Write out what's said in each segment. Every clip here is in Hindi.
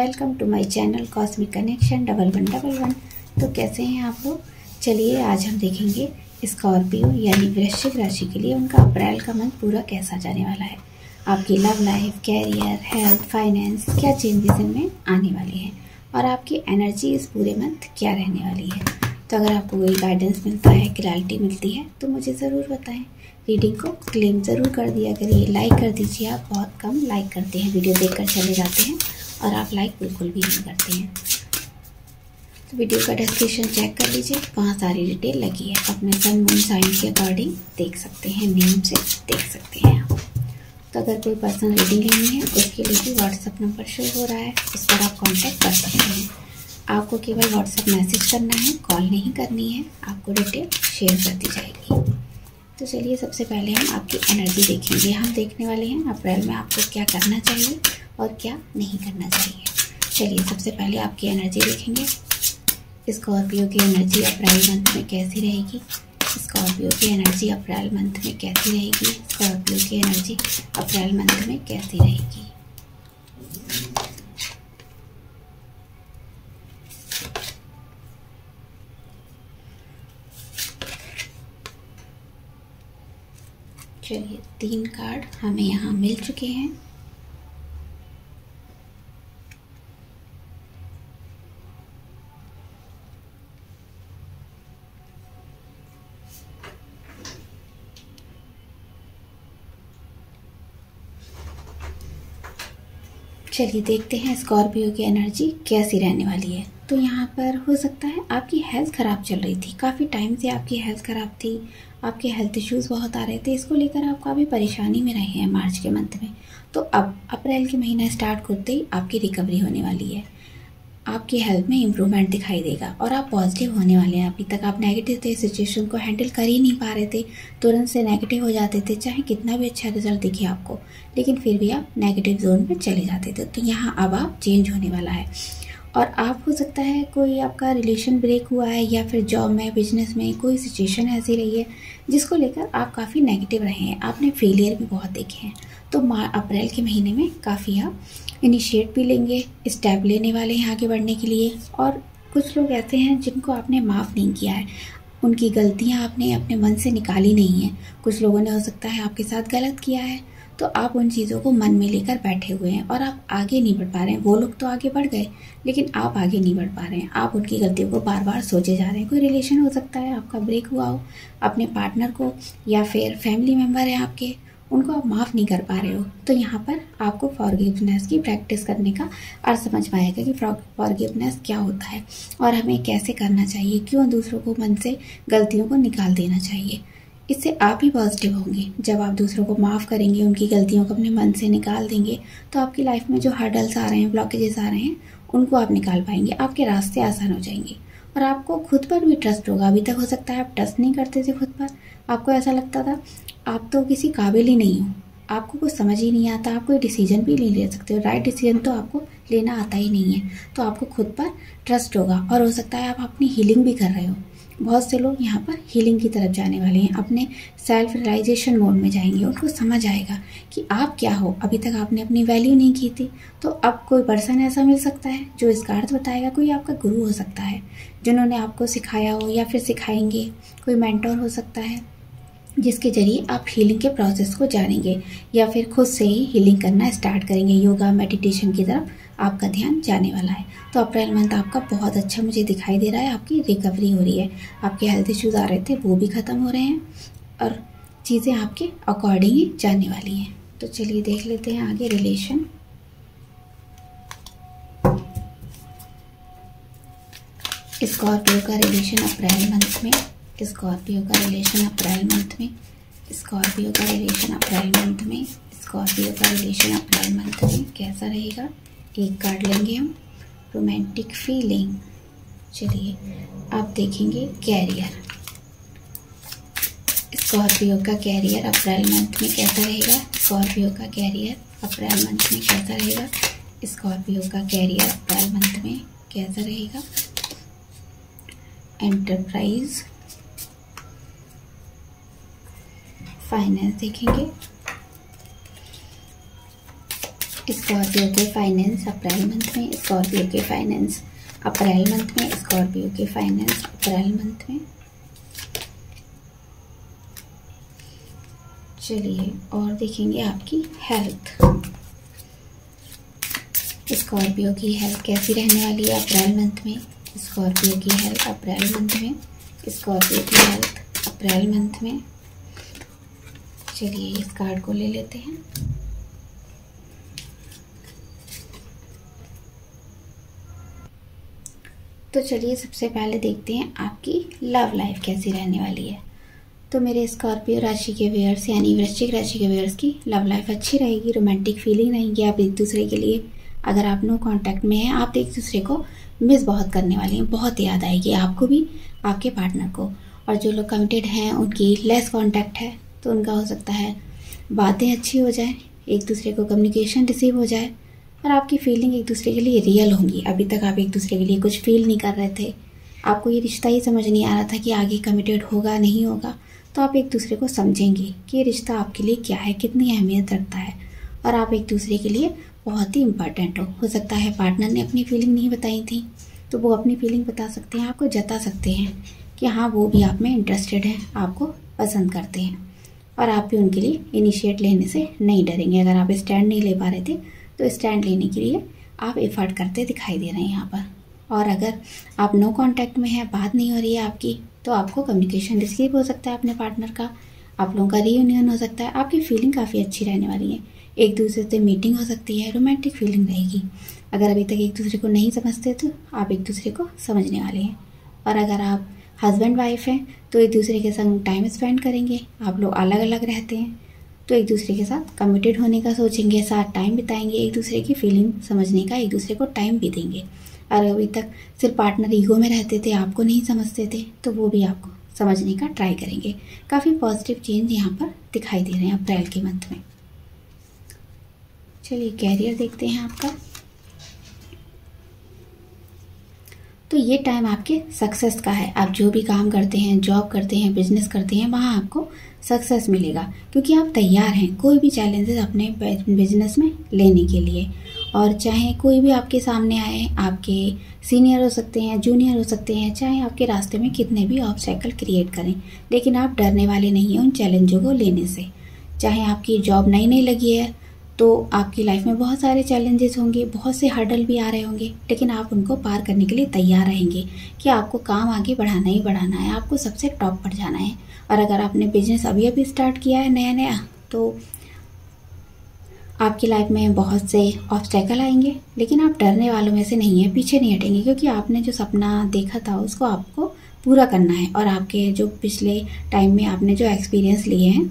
Welcome to my channel cosmic connection 1111। तो कैसे हैं आप लोग। चलिए आज हम देखेंगे स्कॉर्पियो यानी वृश्चिक राशि के लिए उनका अप्रैल का मंथ पूरा कैसा जाने वाला है। आपकी love life, career, health, finance, क्या चेंजेस इनमें आने वाले हैं और आपकी एनर्जी इस पूरे मंथ क्या रहने वाली है। तो अगर आपको कोई गाइडेंस मिलता है, क्लैरिटी मिलती है तो मुझे ज़रूर बताएं। रीडिंग को क्लेम ज़रूर कर दिया करिए, लाइक कर दीजिए। आप बहुत कम लाइक करते हैं, वीडियो देखकर चले जाते हैं और आप लाइक बिल्कुल भी नहीं करते हैं। तो वीडियो का डिस्क्रिप्शन चेक कर लीजिए, वहाँ सारी डिटेल लगी है। अपने सन मून साइन के अकॉर्डिंग देख सकते हैं, नेम से देख सकते हैं आप। तो अगर कोई पर्सनल रीडिंग लेनी है उसके लिए भी व्हाट्सअप नंबर शो हो रहा है, उस पर आप कॉन्टैक्ट कर सकते हैं। आपको केवल व्हाट्सअप मैसेज करना है, कॉल नहीं करनी है। आपको डिटेल शेयर कर दी जाएगी। तो चलिए सबसे पहले हम आपकी एनर्जी देखेंगे। हम देखने वाले हैं अप्रैल में आपको क्या करना चाहिए और क्या नहीं करना चाहिए। चलिए सबसे पहले आपकी एनर्जी देखेंगे। स्कॉर्पियो की एनर्जी अप्रैल मंथ में कैसी रहेगी। स्कॉर्पियो की एनर्जी अप्रैल मंथ में कैसी रहेगी। स्कॉर्पियो की एनर्जी अप्रैल मंथ में कैसी रहेगी। चलिए 3 कार्ड हमें यहाँ मिल चुके हैं। चलिए देखते हैं स्कॉर्पियो की एनर्जी कैसी रहने वाली है। तो यहाँ पर हो सकता है आपकी हेल्थ ख़राब चल रही थी, काफ़ी टाइम से आपकी हेल्थ ख़राब थी, आपके हेल्थ इश्यूज़ बहुत आ रहे थे। इसको लेकर आप काफ़ी परेशानी में रहे हैं मार्च के मंथ में। तो अब अप्रैल के महीना स्टार्ट होते ही आपकी रिकवरी होने वाली है, आपकी हेल्थ में इम्प्रूवमेंट दिखाई देगा और आप पॉजिटिव होने वाले हैं। अभी तक आप नेगेटिव थे, सिचुएशन को हैंडल कर ही नहीं पा रहे थे, तुरंत से नेगेटिव हो जाते थे, चाहे कितना भी अच्छा रिजल्ट दिखे आपको, लेकिन फिर भी आप नेगेटिव जोन में चले जाते थे। तो यहाँ अब आप चेंज होने वाला है और आप हो सकता है कोई आपका रिलेशन ब्रेक हुआ है या फिर जॉब में, बिजनेस में कोई सिचुएशन ऐसी रही है जिसको लेकर आप काफ़ी नेगेटिव रहे हैं, आपने फेलियर भी बहुत देखे हैं। तो अप्रैल के महीने में काफ़ी आप इनिशिएट भी लेंगे, स्टेप लेने वाले हैं आगे बढ़ने के लिए। और कुछ लोग ऐसे हैं जिनको आपने माफ़ नहीं किया है, उनकी गलतियां आपने अपने मन से निकाली नहीं है। कुछ लोगों ने हो सकता है आपके साथ गलत किया है, तो आप उन चीज़ों को मन में लेकर बैठे हुए हैं और आप आगे नहीं बढ़ पा रहे हैं। वो लोग तो आगे बढ़ गए लेकिन आप आगे नहीं बढ़ पा रहे हैं। आप उनकी गलतियों को बार बार सोचे जा रहे हैं। कोई रिलेशन हो सकता है आपका ब्रेक हुआ हो, अपने पार्टनर को या फिर फैमिली मेम्बर है आपके, उनको आप माफ़ नहीं कर पा रहे हो। तो यहाँ पर आपको फॉरगिवनेस की प्रैक्टिस करने का अर्थ समझ में आएगा कि फॉरगिवनेस क्या होता है और हमें कैसे करना चाहिए, क्यों दूसरों को मन से गलतियों को निकाल देना चाहिए। इससे आप ही पॉजिटिव होंगे। जब आप दूसरों को माफ़ करेंगे, उनकी गलतियों को अपने मन से निकाल देंगे, तो आपकी लाइफ में जो हर्डल्स आ रहे हैं, ब्लॉकेजेस आ रहे हैं, उनको आप निकाल पाएंगे, आपके रास्ते आसान हो जाएंगे और आपको खुद पर भी ट्रस्ट होगा। अभी तक हो सकता है आप ट्रस्ट नहीं करते थे खुद पर, आपको ऐसा लगता था आप तो किसी काबिल ही नहीं हो, आपको कुछ समझ ही नहीं आता, आप कोई डिसीजन भी नहीं ले सकते हो, राइट डिसीजन तो आपको लेना आता ही नहीं है। तो आपको खुद पर ट्रस्ट होगा और हो सकता है आप अपनी हीलिंग भी कर रहे हो। बहुत से लोग यहाँ पर हीलिंग की तरफ जाने वाले हैं, अपने सेल्फ रियलाइजेशन मोड में जाएंगे। उनको समझ आएगा कि आप क्या हो, अभी तक आपने अपनी वैल्यू नहीं की थी। तो अब कोई पर्सन ऐसा मिल सकता है जो इसका अर्थ बताएगा। कोई आपका गुरु हो सकता है जिन्होंने आपको सिखाया हो या फिर सिखाएंगे। कोई मेंटोर हो सकता है जिसके जरिए आप हीलिंग के प्रोसेस को जानेंगे या फिर खुद से ही हीलिंग करना स्टार्ट करेंगे। योगा, मेडिटेशन की तरफ आपका ध्यान जाने वाला है। तो अप्रैल मंथ आपका बहुत अच्छा मुझे दिखाई दे रहा है। आपकी रिकवरी हो रही है, आपके हेल्थ इश्यूज आ रहे थे वो भी ख़त्म हो रहे हैं और चीज़ें आपके अकॉर्डिंग ही जाने वाली हैं। तो चलिए देख लेते हैं आगे रिलेशन। स्कॉर्पियो का रिलेशन अप्रैल मंथ में, स्कॉर्पियो का रिलेशन अप्रैल मंथ में, स्कॉर्पियो का रिलेशन अप्रैल मंथ में, स्कॉर्पियो का रिलेशन अप्रैल मंथ में कैसा रहेगा। एक कार्ड लेंगे हम, रोमांटिक फीलिंग। चलिए आप देखेंगे कैरियर। स्कॉर्पियो का कैरियर अप्रैल मंथ में कैसा रहेगा। स्कॉर्पियो का कैरियर अप्रैल मंथ में कैसा रहेगा। स्कॉर्पियो का कैरियर अप्रैल मंथ में कैसा रहेगा। एंटरप्राइज, फाइनेंस देखेंगे। स्कॉर्पियो के फाइनेंस अप्रैल मंथ में, स्कॉर्पियो के फाइनेंस अप्रैल मंथ में, स्कॉर्पियो के फाइनेंस अप्रैल मंथ में। चलिए और देखेंगे आपकी हेल्थ। स्कॉर्पियो की हेल्थ कैसी रहने वाली है अप्रैल मंथ में, स्कॉर्पियो की हेल्थ अप्रैल मंथ में, स्कॉर्पियो की हेल्थ अप्रैल मंथ में। चलिए इस कार्ड को ले लेते हैं। तो चलिए सबसे पहले देखते हैं आपकी लव लाइफ कैसी रहने वाली है। तो मेरे स्कॉर्पियो राशि के व्यूअर्स यानी वृश्चिक राशि के व्यूअर्स की लव लाइफ अच्छी रहेगी, रोमांटिक फीलिंग रहेंगी। आप एक दूसरे के लिए, अगर आप नो कांटेक्ट में हैं, आप एक दूसरे को मिस बहुत करने वाली हैं, बहुत याद आएगी आपको भी, आपके पार्टनर को। और जो लोग कमिटेड हैं उनकी लेस कांटेक्ट है, तो उनका हो सकता है बातें अच्छी हो जाए, एक दूसरे को कम्युनिकेशन रिसीव हो जाए और आपकी फीलिंग एक दूसरे के लिए रियल होंगी। अभी तक आप एक दूसरे के लिए कुछ फील नहीं कर रहे थे, आपको ये रिश्ता ही समझ नहीं आ रहा था कि आगे कमिटेड होगा नहीं होगा, तो आप एक दूसरे को समझेंगे कि ये रिश्ता आपके लिए क्या है, कितनी अहमियत रखता है और आप एक दूसरे के लिए बहुत ही इम्पॉर्टेंट हो सकता है पार्टनर ने अपनी फीलिंग नहीं बताई थी, तो वो अपनी फीलिंग बता सकते हैं, आपको जता सकते हैं कि हाँ वो भी आप में इंटरेस्टेड हैं, आपको पसंद करते हैं और आप भी उनके लिए इनिशिएट लेने से नहीं डरेंगे। अगर आप स्टैंड नहीं ले पा रहे थे तो स्टैंड लेने के लिए आप एफर्ट करते दिखाई दे रहे हैं यहाँ पर। और अगर आप नो कांटेक्ट में हैं, बात नहीं हो रही है आपकी, तो आपको कम्युनिकेशन रिसीव हो सकता है अपने पार्टनर का, आप लोगों का रीयूनियन हो सकता है, आपकी फीलिंग काफ़ी अच्छी रहने वाली है, एक दूसरे से मीटिंग हो सकती है, रोमांटिक फीलिंग रहेगी। अगर अभी तक एक दूसरे को नहीं समझते तो आप एक दूसरे को समझने वाले हैं। और अगर आप हस्बैंड वाइफ हैं तो एक दूसरे के संग टाइम स्पेंड करेंगे। आप लोग अलग अलग रहते हैं तो एक दूसरे के साथ कमिटेड होने का सोचेंगे, साथ टाइम बिताएंगे, एक दूसरे की फीलिंग समझने का, एक दूसरे को टाइम भी देंगे। और अभी तक सिर्फ पार्टनर ईगो में रहते थे, आपको नहीं समझते थे, तो वो भी आपको समझने का ट्राई करेंगे। काफ़ी पॉजिटिव चेंज यहाँ पर दिखाई दे रहे हैं अप्रैल के मंथ में। चलिए कैरियर देखते हैं आपका। तो ये टाइम आपके सक्सेस का है। आप जो भी काम करते हैं, जॉब करते हैं, बिजनेस करते हैं, वहाँ आपको सक्सेस मिलेगा क्योंकि आप तैयार हैं कोई भी चैलेंजेस अपने बिजनेस में लेने के लिए। और चाहे कोई भी आपके सामने आए, आपके सीनियर हो सकते हैं, जूनियर हो सकते हैं, चाहे आपके रास्ते में कितने भी ऑब्स्टेकल क्रिएट करें, लेकिन आप डरने वाले नहीं हैं उन चैलेंजों को लेने से। चाहे आपकी जॉब नई नई लगी है तो आपकी लाइफ में बहुत सारे चैलेंजेस होंगे, बहुत से हर्डल भी आ रहे होंगे, लेकिन आप उनको पार करने के लिए तैयार रहेंगे कि आपको काम आगे बढ़ाना ही बढ़ाना है, आपको सबसे टॉप पर जाना है। और अगर आपने बिजनेस अभी अभी स्टार्ट किया है नया नया, तो आपकी लाइफ में बहुत से ऑब्स्टेकल आएंगे, लेकिन आप डरने वालों में से नहीं है, पीछे नहीं हटेंगे, क्योंकि आपने जो सपना देखा था उसको आपको पूरा करना है। और आपके जो पिछले टाइम में आपने जो एक्सपीरियंस लिए हैं,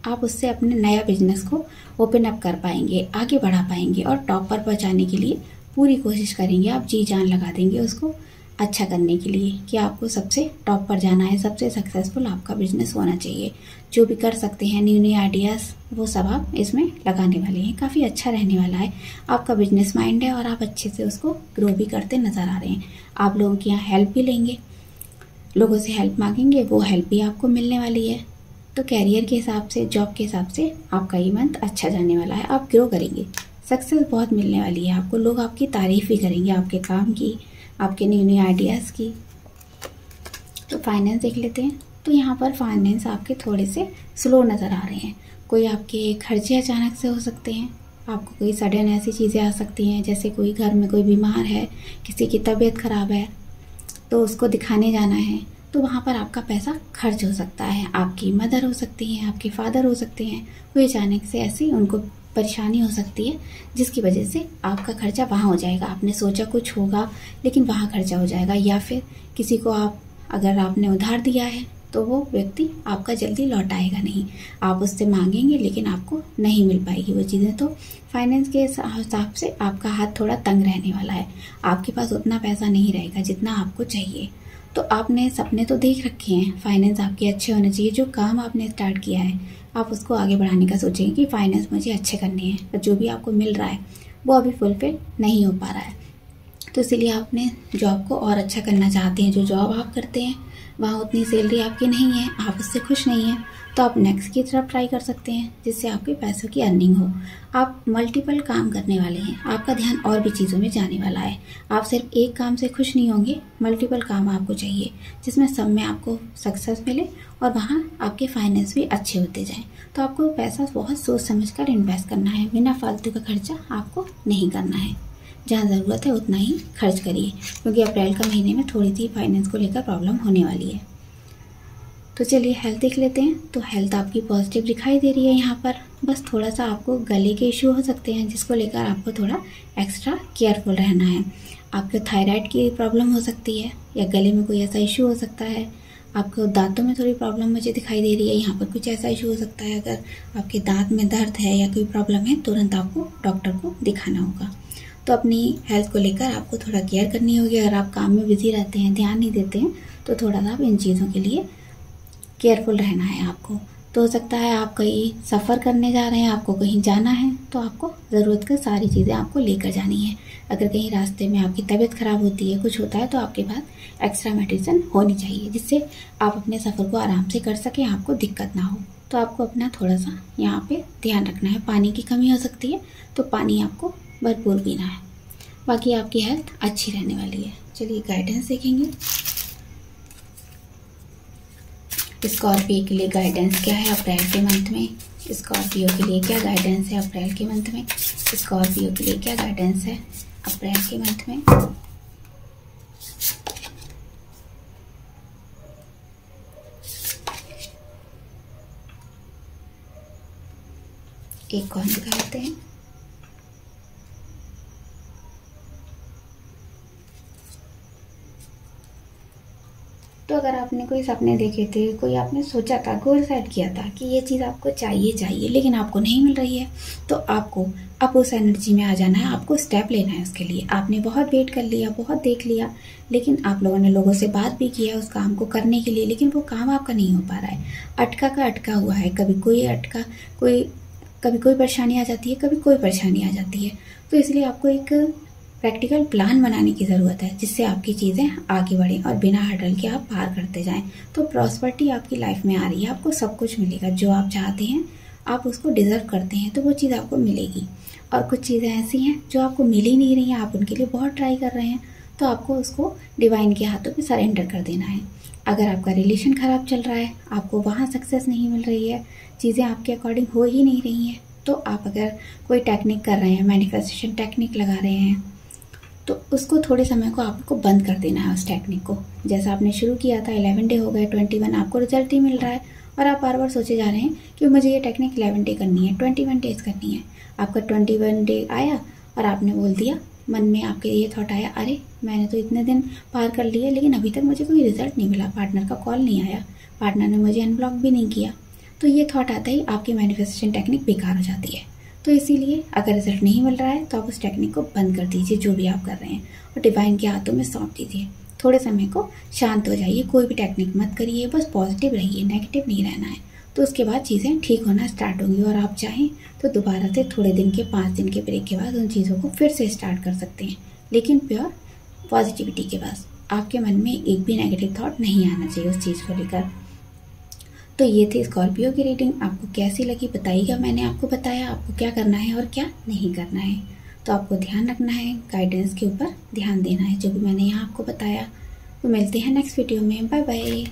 आप उससे अपने नया बिजनेस को ओपन अप कर पाएंगे, आगे बढ़ा पाएंगे और टॉप पर पहुंचाने के लिए पूरी कोशिश करेंगे। आप जी जान लगा देंगे उसको अच्छा करने के लिए कि आपको सबसे टॉप पर जाना है, सबसे सक्सेसफुल आपका बिजनेस होना चाहिए। जो भी कर सकते हैं न्यू न्यू आइडियाज़, वो सब आप इसमें लगाने वाले हैं। काफ़ी अच्छा रहने वाला है, आपका बिजनेस माइंड है और आप अच्छे से उसको ग्रो भी करते नज़र आ रहे हैं। आप लोगों की यहाँ हेल्प भी लेंगे, लोगों से हेल्प मांगेंगे, वो हेल्प भी आपको मिलने वाली है। तो कैरियर के हिसाब से, जॉब के हिसाब से आपका ये मंथ अच्छा जाने वाला है, आप ग्रो करेंगे, सक्सेस बहुत मिलने वाली है आपको। लोग आपकी तारीफ भी करेंगे, आपके काम की, आपके न्यू न्यू आइडियाज़ की। तो फाइनेंस देख लेते हैं। तो यहाँ पर फाइनेंस आपके थोड़े से स्लो नज़र आ रहे हैं। कोई आपके खर्चे अचानक से हो सकते हैं, आपको कोई सडन ऐसी चीज़ें आ सकती हैं, जैसे कोई घर में कोई बीमार है, किसी की तबीयत खराब है तो उसको दिखाने जाना है, तो वहाँ पर आपका पैसा खर्च हो सकता है। आपकी मदर हो सकती हैं, आपके फादर हो सकते हैं, कोई अचानक से ऐसी उनको परेशानी हो सकती है जिसकी वजह से आपका खर्चा वहाँ हो जाएगा। आपने सोचा कुछ होगा लेकिन वहाँ खर्चा हो जाएगा। या फिर किसी को अगर आपने उधार दिया है तो वो व्यक्ति आपका जल्दी लौटाएगा नहीं, आप उससे मांगेंगे लेकिन आपको नहीं मिल पाएगी वो चीज़ें। तो फाइनेंस के हिसाब से आपका हाथ थोड़ा तंग रहने वाला है, आपके पास उतना पैसा नहीं रहेगा जितना आपको चाहिए। तो आपने सपने तो देख रखे हैं, फाइनेंस आपके अच्छे होने चाहिए। जो काम आपने स्टार्ट किया है आप उसको आगे बढ़ाने का सोचेंगे कि फाइनेंस मुझे अच्छे करने हैं, पर जो भी आपको मिल रहा है वो अभी फुलफिल नहीं हो पा रहा है। तो इसलिए आप अपने जॉब को और अच्छा करना चाहते हैं। जो जॉब आप करते हैं वहाँ उतनी सैलरी आपकी नहीं है, आप उससे खुश नहीं हैं, तो आप नेक्स्ट की तरफ ट्राई कर सकते हैं जिससे आपके पैसों की अर्निंग हो। आप मल्टीपल काम करने वाले हैं, आपका ध्यान और भी चीज़ों में जाने वाला है। आप सिर्फ एक काम से खुश नहीं होंगे, मल्टीपल काम आपको चाहिए जिसमें सब में आपको सक्सेस मिले और वहाँ आपके फाइनेंस भी अच्छे होते जाएँ। तो आपको पैसा बहुत सोच समझ कर इन्वेस्ट करना है, बिना फालतू का खर्चा आपको नहीं करना है। जहाँ ज़रूरत है उतना ही खर्च करिए, क्योंकि अप्रैल का महीने में थोड़ी सी फाइनेंस को लेकर प्रॉब्लम होने वाली है। तो चलिए हेल्थ देख लेते हैं। तो हेल्थ आपकी पॉजिटिव दिखाई दे रही है यहाँ पर, बस थोड़ा सा आपको गले के इशू हो सकते हैं जिसको लेकर आपको थोड़ा एक्स्ट्रा केयरफुल रहना है। आपको थायराइड की प्रॉब्लम हो सकती है या गले में कोई ऐसा इशू हो सकता है। आपको दांतों में थोड़ी प्रॉब्लम मुझे दिखाई दे रही है, यहाँ पर कुछ ऐसा इशू हो सकता है। अगर आपके दांत में दर्द है या कोई प्रॉब्लम है, तुरंत आपको डॉक्टर को दिखाना होगा। तो अपनी हेल्थ को लेकर आपको थोड़ा केयर करनी होगी। अगर आप काम में बिजी रहते हैं, ध्यान नहीं देते हैं, तो थोड़ा सा आप इन चीज़ों के लिए केयरफुल रहना है आपको। तो हो सकता है आप कहीं सफ़र करने जा रहे हैं, आपको कहीं जाना है, तो आपको ज़रूरत की सारी चीज़ें आपको लेकर जानी है। अगर कहीं रास्ते में आपकी तबीयत ख़राब होती है, कुछ होता है, तो आपके पास एक्स्ट्रा मेडिसिन होनी चाहिए जिससे आप अपने सफ़र को आराम से कर सकें, आपको दिक्कत ना हो। तो आपको अपना थोड़ा सा यहाँ पे ध्यान रखना है। पानी की कमी हो सकती है, तो पानी आपको भरपूर पीना है। बाकी आपकी हेल्थ अच्छी रहने वाली है। चलिए गाइडेंस देखेंगे। स्कॉर्पियो के लिए गाइडेंस क्या है अप्रैल के मंथ में। स्कॉर्पियो के लिए क्या गाइडेंस है अप्रैल के मंथ में। स्कॉर्पियो के लिए क्या गाइडेंस है अप्रैल के मंथ में। एक कौन दिखाते हैं। तो अगर आपने कोई सपने देखे थे, कोई आपने सोचा था, गोल सेट किया था कि ये चीज़ आपको चाहिए लेकिन आपको नहीं मिल रही है, तो आपको अब उस एनर्जी में आ जाना है। आपको स्टेप लेना है उसके लिए। आपने बहुत वेट कर लिया, बहुत देख लिया, लेकिन आप लोगों ने लोगों से बात भी किया उस काम को करने के लिए, लेकिन वो काम आपका नहीं हो पा रहा है। अटका का अटका हुआ है। कभी कोई परेशानी आ जाती है, कभी कोई परेशानी आ जाती है। तो इसलिए आपको एक प्रैक्टिकल प्लान बनाने की ज़रूरत है जिससे आपकी चीज़ें आगे बढ़ें और बिना हडल के आप पार करते जाएं। तो प्रॉस्पेरिटी आपकी लाइफ में आ रही है, आपको सब कुछ मिलेगा। जो आप चाहते हैं, आप उसको डिज़र्व करते हैं, तो वो चीज़ आपको मिलेगी। और कुछ चीज़ें ऐसी हैं जो आपको मिल ही नहीं रही हैं, आप उनके लिए बहुत ट्राई कर रहे हैं, तो आपको उसको डिवाइन के हाथों में सरेंडर कर देना है। अगर आपका रिलेशन ख़राब चल रहा है, आपको वहाँ सक्सेस नहीं मिल रही है, चीज़ें आपके अकॉर्डिंग हो ही नहीं रही हैं, तो आप अगर कोई टेक्निक कर रहे हैं, मैनिफेस्टेशन टेक्निक लगा रहे हैं, तो उसको थोड़े समय को आपको बंद कर देना है उस टेक्निक को। जैसा आपने शुरू किया था, 11 डे हो गए, 21 आपको रिजल्ट ही मिल रहा है और आप बार बार सोचे जा रहे हैं कि मुझे ये टेक्निक 11 डे करनी है, 21 डेज करनी है। आपका 21 डे आया और आपने बोल दिया, मन में आपके ये थॉट आया, अरे मैंने तो इतने दिन पार कर लिए लेकिन अभी तक मुझे कोई रिजल्ट नहीं मिला, पार्टनर का कॉल नहीं आया, पार्टनर ने मुझे अनब्लॉक भी नहीं किया। तो ये थॉट आता ही आपकी मैनिफेस्टेशन टेक्निक बेकार हो जाती है। तो इसीलिए अगर रिजल्ट नहीं मिल रहा है तो आप उस टेक्निक को बंद कर दीजिए, जो भी आप कर रहे हैं, और डिवाइन के हाथों में सौंप दीजिए। थोड़े समय को शांत हो जाइए, कोई भी टेक्निक मत करिए, बस पॉजिटिव रहिए, नेगेटिव नहीं रहना है। तो उसके बाद चीज़ें ठीक होना स्टार्ट होंगी और आप चाहें तो दोबारा से थोड़े दिन के 5 दिन के ब्रेक के बाद उन चीज़ों को फिर से स्टार्ट कर सकते हैं, लेकिन प्योर पॉजिटिविटी के बाद। आपके मन में एक भी नेगेटिव थॉट नहीं आना चाहिए उस चीज़ को लेकर। तो ये थी स्कॉर्पियो की रीडिंग। आपको कैसी लगी बताइएगा। मैंने आपको बताया आपको क्या करना है और क्या नहीं करना है। तो आपको ध्यान रखना है, गाइडेंस के ऊपर ध्यान देना है, जो भी मैंने यहाँ आपको बताया। तो मिलते हैं नेक्स्ट वीडियो में। Bye bye.